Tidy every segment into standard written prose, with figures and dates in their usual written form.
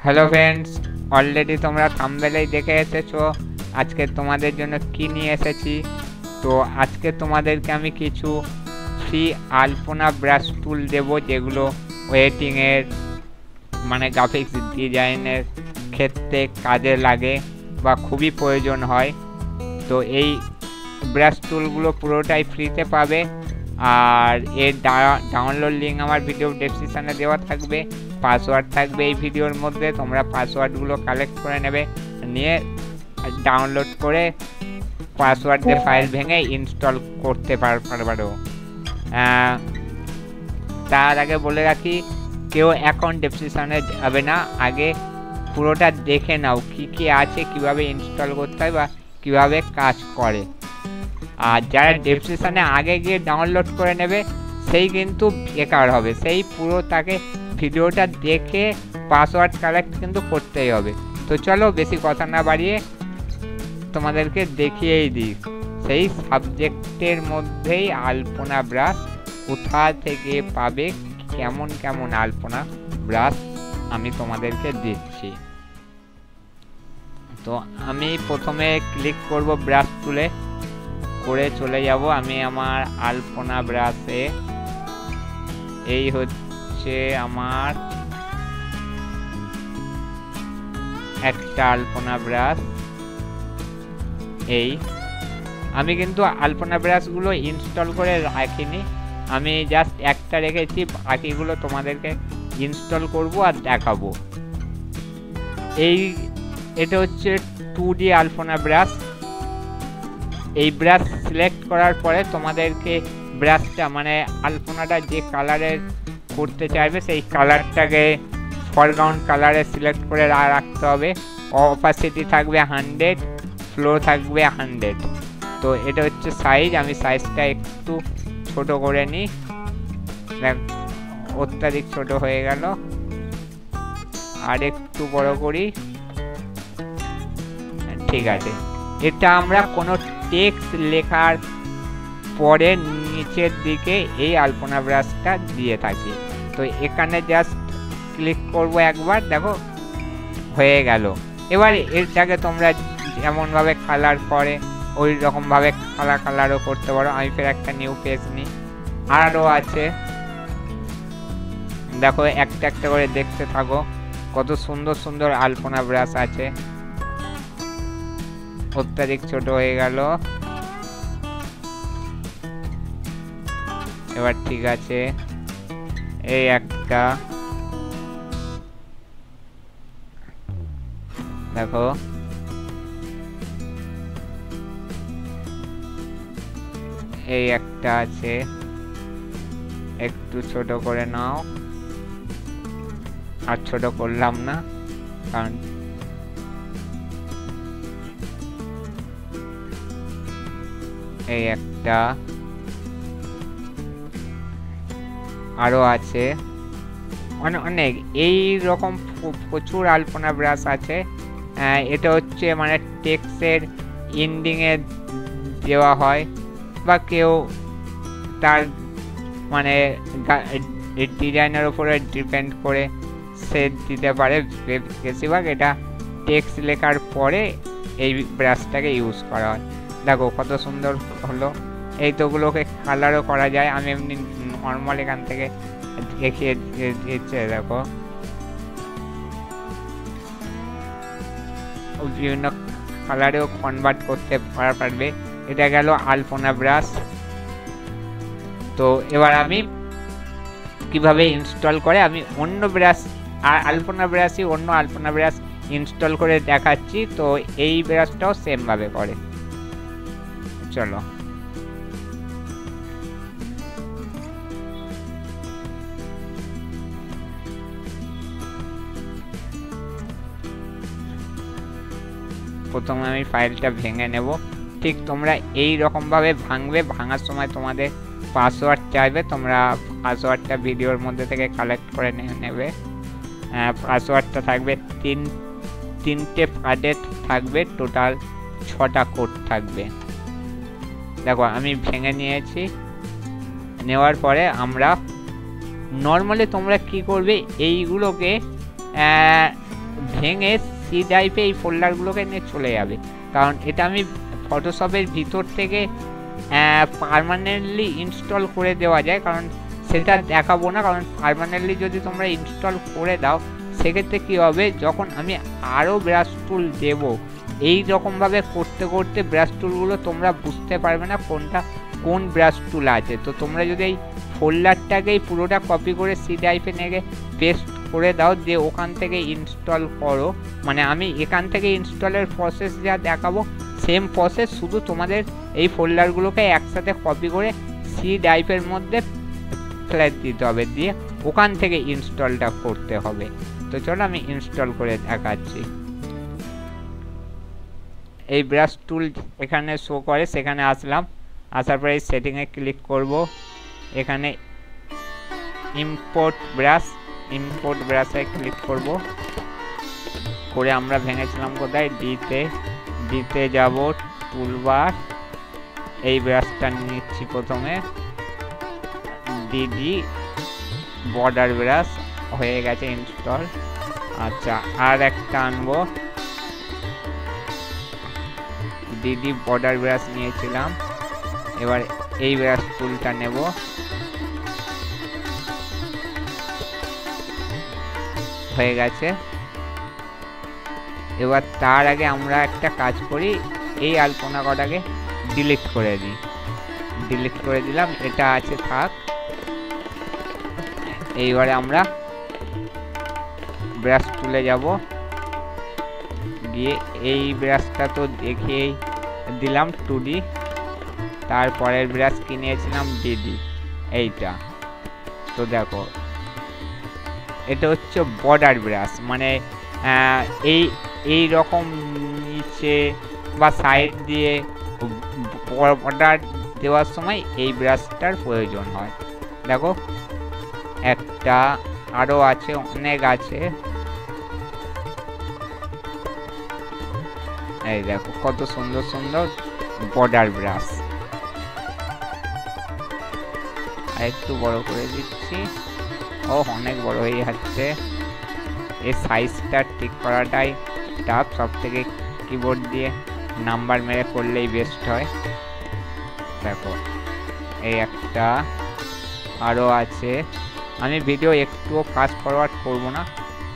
Hello friends, already তোমরা থাম্বনেলেই দেখে এসেছো আজকে তোমাদের জন্য কি নিয়ে এসেছি। তো আজকে তোমাদেরকে আমি কিছু ফ্রি আলপনা ব্রাশ টুল দেবো, যেগুলো ওয়েটিংয়ের মানে গ্রাফিক্স ডিজাইনের ক্ষেত্রে কাজে লাগে বা খুবই প্রয়োজন হয়। তো এই ব্রাশ টুলগুলো পুরোটাই ফ্রিতে পাবে, আর এর ডাউনলোড লিঙ্ক আমার ভিডিও ডেসক্রিপশানে দেওয়া থাকবে। পাসওয়ার্ড থাকবে এই ভিডিওর মধ্যে, তোমরা পাসওয়ার্ডগুলো কালেক্ট করে নেবে, নিয়ে ডাউনলোড করে পাসওয়ার্ড দিয়ে ফাইল ভেঙে ইনস্টল করতে পারো। তার আগে বলে রাখি, কেউ অ্যাকাউন্ট ডেসক্রিপশানে যাবে না, আগে পুরোটা দেখে নাও কি কি আছে, কিভাবে ইনস্টল করতে হয় বা কিভাবে কাজ করে। আর যারা ডেসক্রিপশানে আগে গিয়ে ডাউনলোড করে নেবে সেই কিন্তু বেকার হবে, সেই পুরো তাকে ভিডিওটা দেখে পাসওয়ার্ড কালেক্ট কিন্তু করতেই হবে। তো চলো বেশি কথা না বাড়িয়ে তোমাদেরকে দেখিয়েই দিই, সেই সাবজেক্টের মধ্যেই আলপনা ব্রাশ কোথা থেকে পাবে, কেমন কেমন আলপনা ব্রাশ আমি তোমাদেরকে দিচ্ছি। তো আমি প্রথমে ক্লিক করব ব্রাশ টুলে, করে চলে যাব আমি আমার আলপনা ব্রাশে। এই হচ্ছে আমার একটা আলপনা ব্রাশ। এই আমি কিন্তু আলপনা ব্রাশগুলো ইনস্টল করে রাখিনি, আমি জাস্ট একটা রেখেছি, বাকিগুলো তোমাদেরকে ইনস্টল করব আর দেখাবো। এটা হচ্ছে 2D আলপনা ব্রাশ। এই ব্রাশ সিলেক্ট করার পরে তোমাদেরকে ব্রাশটা মানে আলপনাটা যে কালারের করতে চাইবে সেই কালারটাকে ফরগ্রাউন্ড কালারে সিলেক্ট করে রাখতে হবে। অপাসিটি থাকবে 100, ফ্লো থাকবে 100। তো এটা হচ্ছে সাইজ, আমি সাইজটা একটু ছোট করে নিই, অত্যাধিক ছোট হয়ে গেল, আর একটু বড় করি, ঠিক আছে। এটা আমরা কোনো টেক্সট লেখার পরে নিচের দিকে এই আলপনা ব্রাশটা দিয়ে থাকি। তো এখানে জাস্ট ক্লিক করব একবার, দেখো হয়ে গেল। এবার এটাকে তোমরা যেমনভাবে কালার করে ওই রকমভাবে কালারও করতে পারো। আমি ফের একটা নিউ পেজ নিই, আরও আছে, দেখো একটা একটা করে দেখতে থাকো কত সুন্দর সুন্দর আলপনা ব্রাশ আছে। অত্যাধিক ছোট হয়ে গেল, এবার ঠিক আছে। এই একটা দেখো, এই একটা আছে, একটু ছোট করে নাও, আর ছোট করলাম না কারণ এই একটা আরো আছে, অনেক এই রকম প্রচুর আলপনা ব্রাশ আছে। এটা হচ্ছে মানে টেক্সটের এন্ডিংয়ে দেওয়া হয়, বা কেউ তার মানে ডিজাইনের উপরে ডিপেন্ড করে সে দিতে পারে। বেশিরভাগ এটা টেক্সট লেখার পরে এই ব্রাশটাকে ইউজ করা হয়। দেখো কত সুন্দর হলো। এই তোগুলোকে কালারও করা যায়, আমি এমনি নর্মাল এখান থেকে দেখিয়ে দিচ্ছে। দেখো বিভিন্ন কালারেও কনভার্ট করতে পারবে। এটা গেল আলপনা ব্রাশ। তো এবার আমি কিভাবে ইনস্টল করে আমি অন্য ব্রাশ আলপনা ব্রাশই অন্য আলপনা ব্রাশ ইনস্টল করে দেখাচ্ছি। তো এই ব্রাশটাও সেম ভাবে করে, চলো। প্রথমে আমি ফাইলটা ভেঙে নেব। ঠিক তোমরা এই রকমভাবে ভাঙবে, ভাঙার সময় তোমাদের পাসওয়ার্ড চাইবে, তোমরা পাসওয়ার্ডটা ভিডিওর মধ্যে থেকে কালেক্ট করে নেবে। পাসওয়ার্ডটা থাকবে তিনটে পার্টে থাকবে, টোটাল 6টা কোড থাকবে। দেখো আমি ভেঙে নিয়েছি, নেওয়ার পরে আমরা নর্মালি তোমরা কি করবে, এইগুলোকে ভেঙে সি ড্রাইভে এই ফোল্ডারগুলোকে নিয়ে চলে যাবে। কারণ এটা আমি ফটোশপের ভিতর থেকে পার্মানেন্টলি ইনস্টল করে দেওয়া যায়, কারণ সেটা দেখাবো না। কারণ পার্মানেন্টলি যদি তোমরা ইনস্টল করে দাও সেক্ষেত্রে কী হবে, যখন আমি আরও ব্রাশ টুল দেবো এই রকমভাবে করতে করতে ব্রাশ টুলগুলো তোমরা বুঝতে পারবে না কোনটা কোন ব্রাশ টুল আছে। তো তোমরা যদি এই ফোল্ডারটাকেই পুরোটা কপি করে সি ড্রাইভে নিয়ে পেস্ট করে দাও, যে ওখান থেকে ইনস্টল করো, মানে আমি এখান থেকে ইনস্টলের প্রসেস যা দেখাবো সেম প্রসেস, শুধু তোমাদের এই ফোল্ডারগুলোকে একসাথে কপি করে সি ড্রাইভের মধ্যে ফেলে দিতে হবে, দিয়ে ওখান থেকে ইনস্টলটা করতে হবে। তো চলো আমি ইনস্টল করে দেখাচ্ছি। এই ব্রাশ টুল এখানে শো করে, সেখানে আসলাম, আসার পরে এই সেটিংয়ে ক্লিক করব, এখানে ইম্পোর্ট ব্রাশে ক্লিক করব, করে আমরা ভেঙেছিলাম কোথায়, ডিতে যাব, টুলবার, এই ব্রাশটা নিচ্ছি প্রথমে, ডিডি বর্ডার ব্রাশ হয়ে গেছে ইনস্টল। আচ্ছা, আর একটা আনবো, ডিডি বর্ডার ব্রাশ নিয়েছিলাম, এবার এই ব্রাশ টুলটা নেব, হয়ে গেছে। এবার তার আগে আমরা একটা কাজ করি, এই আলপনা কটাকে ডিলিট করে দিই, ডিলিট করে দিলাম, এটা আছে থাক। এইবারে আমরা ব্রাশ তুলে যাব, গিয়ে এই ব্রাশটা তো দেখেই দিলাম 2D, তারপরের ব্রাশ কিনেছিলাম ডিডি, এইটা। তো দেখো এটা হচ্ছে বর্ডার ব্রাশ, মানে এই রকম নিচে বা সাইড দিয়ে বর্ডার দেওয়ার সময় এই ব্রাশটার প্রয়োজন হয়। দেখো একটা আরও আছে, অনেক আছে, এই দেখো কত সুন্দর সুন্দর বর্ডার ব্রাশ। আর একটু বড় করে দিচ্ছি, ও অনেক বড় হয়ে যাচ্ছে। এই সাইজটা ঠিক করাটাই টাফ, সব থেকে কিবোর্ড দিয়ে নাম্বার মেরে করলেই বেস্ট হয়। দেখো এই একটা আরও আছে, আমি ভিডিও একটুও ফাস্ট ফরওয়ার্ড করব না,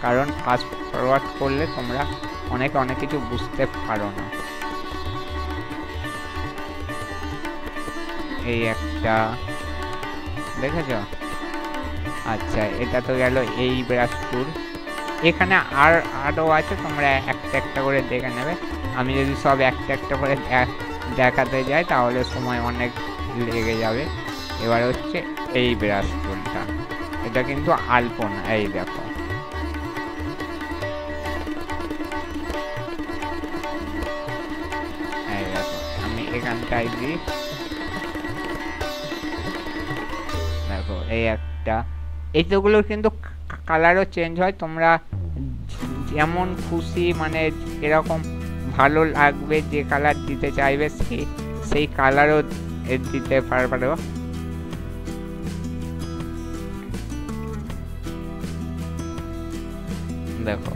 কারণ ফাস্ট ফরওয়ার্ড করলে তোমরা অনেক কিছু বুঝতে পারো না। এই একটা দেখেছ? আচ্ছা, এটা তো গেল এই ব্রাশ টুল। এখানে আরও আছে, তোমরা একটা একটা করে দেখে নেবে। আমি যদি সব একটা একটা করে দেখাতে যাই তাহলে সময় অনেক লেগে যাবে। এবার হচ্ছে এই ব্রাশ টুলটা, এটা কিন্তু আলপনা, এই দেখো আমি এখানটায় দিই, দেখো এই একটা। এইগুলোর কিন্তু কালারও চেঞ্জ হয়, তোমরা যেমন খুশি মানে এরকম ভালো লাগবে যে কালার দিতে চাইবে সেই কালারও দিতে পারো। দেখো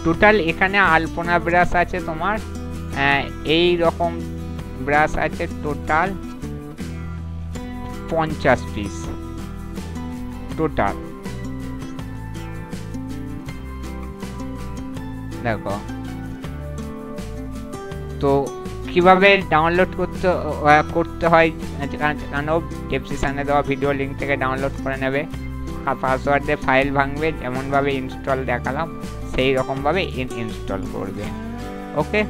টোটাল এখানে আলপনা ব্রাশ আছে তোমার এই রকম ব্রাশ আছে টোটাল 50 পিস টোটাল। দেখো তো কিভাবে ডাউনলোড করতে হয় জানো, ডেসক্রিপশনে দেওয়া ভিডিও লিঙ্ক থেকে ডাউনলোড করে নেবে। পাসওয়ার্ড দিয়ে ফাইল ভাঙবে, যেমনভাবে ইনস্টল দেখালাম সেই রকমভাবে ইনস্টল করবে। ওকে,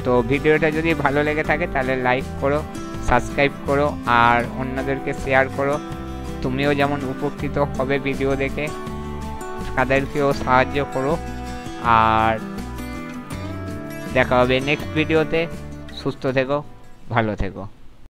তো ভিডিওটা যদি ভালো লেগে থাকে তাহলে লাইক করো, সাবস্ক্রাইব করো আর অন্যদেরকে শেয়ার করো। তুমিও যেমন উপকৃত হবে ভিডিও দেখে, তাদেরকেও সাহায্য করো। আর দেখা হবে নেক্সট ভিডিওতে। সুস্থ থেকো, ভালো থেকো।